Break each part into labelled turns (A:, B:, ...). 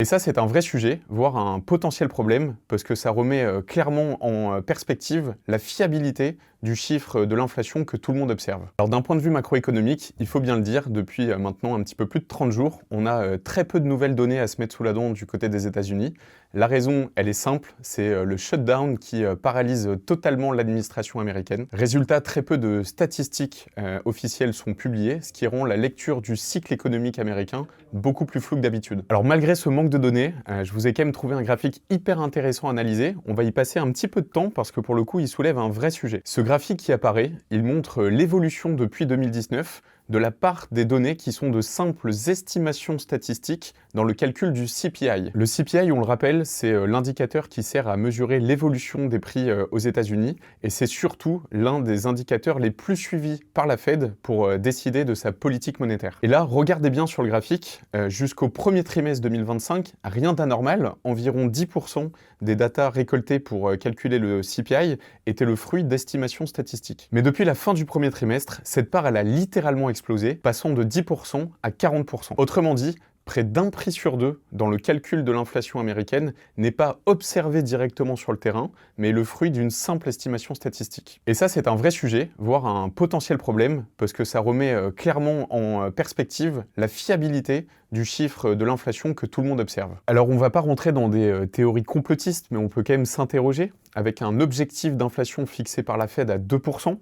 A: Et ça, c'est un vrai sujet, voire un potentiel problème, parce que ça remet clairement en perspective la fiabilité du chiffre de l'inflation que tout le monde observe. Alors d'un point de vue macroéconomique, il faut bien le dire, depuis maintenant un petit peu plus de 30 jours, on a très peu de nouvelles données à se mettre sous la dent du côté des États-Unis. La raison, elle est simple, c'est le shutdown qui paralyse totalement l'administration américaine. Résultat, très peu de statistiques officielles sont publiées, ce qui rend la lecture du cycle économique américain beaucoup plus floue que d'habitude. Alors malgré ce manque de données, je vous ai quand même trouvé un graphique hyper intéressant à analyser. On va y passer un petit peu de temps parce que pour le coup, il soulève un vrai sujet. Ce graphique qui apparaît, il montre l'évolution depuis 2019 de la part des données qui sont de simples estimations statistiques dans le calcul du CPI. Le CPI, on le rappelle, c'est l'indicateur qui sert à mesurer l'évolution des prix aux États-Unis et c'est surtout l'un des indicateurs les plus suivis par la Fed pour décider de sa politique monétaire. Et là, regardez bien sur le graphique, jusqu'au premier trimestre 2025, rien d'anormal, environ 10% des datas récoltées pour calculer le CPI étaient le fruit d'estimations statistiques. Mais depuis la fin du premier trimestre, cette part elle a littéralement explosé, passant de 10% à 40%. Autrement dit, près d'un prix sur deux dans le calcul de l'inflation américaine n'est pas observé directement sur le terrain, mais est le fruit d'une simple estimation statistique. Et ça, c'est un vrai sujet, voire un potentiel problème, parce que ça remet clairement en perspective la fiabilité du chiffre de l'inflation que tout le monde observe. Alors on ne va pas rentrer dans des théories complotistes, mais on peut quand même s'interroger avec un objectif d'inflation fixé par la Fed à 2%,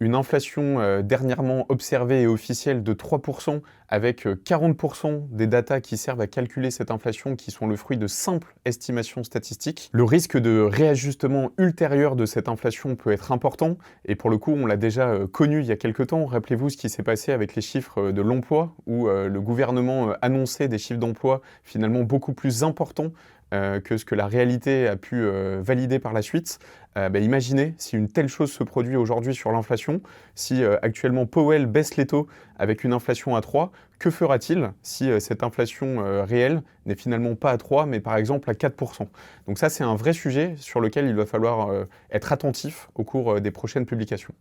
A: une inflation dernièrement observée et officielle de 3%, avec 40% des datas qui servent à calculer cette inflation qui sont le fruit de simples estimations statistiques. Le risque de réajustement ultérieur de cette inflation peut être important, et pour le coup on l'a déjà connu il y a quelques temps. Rappelez-vous ce qui s'est passé avec les chiffres de l'emploi, où le gouvernement annonçait des chiffres d'emploi finalement beaucoup plus importants que ce que la réalité a pu valider par la suite. Imaginez si une telle chose se produit aujourd'hui sur l'inflation, si actuellement Powell baisse les taux avec une inflation à 3, que fera-t-il si cette inflation réelle n'est finalement pas à 3, mais par exemple à 4%? Donc ça, c'est un vrai sujet sur lequel il va falloir être attentif au cours des prochaines publications.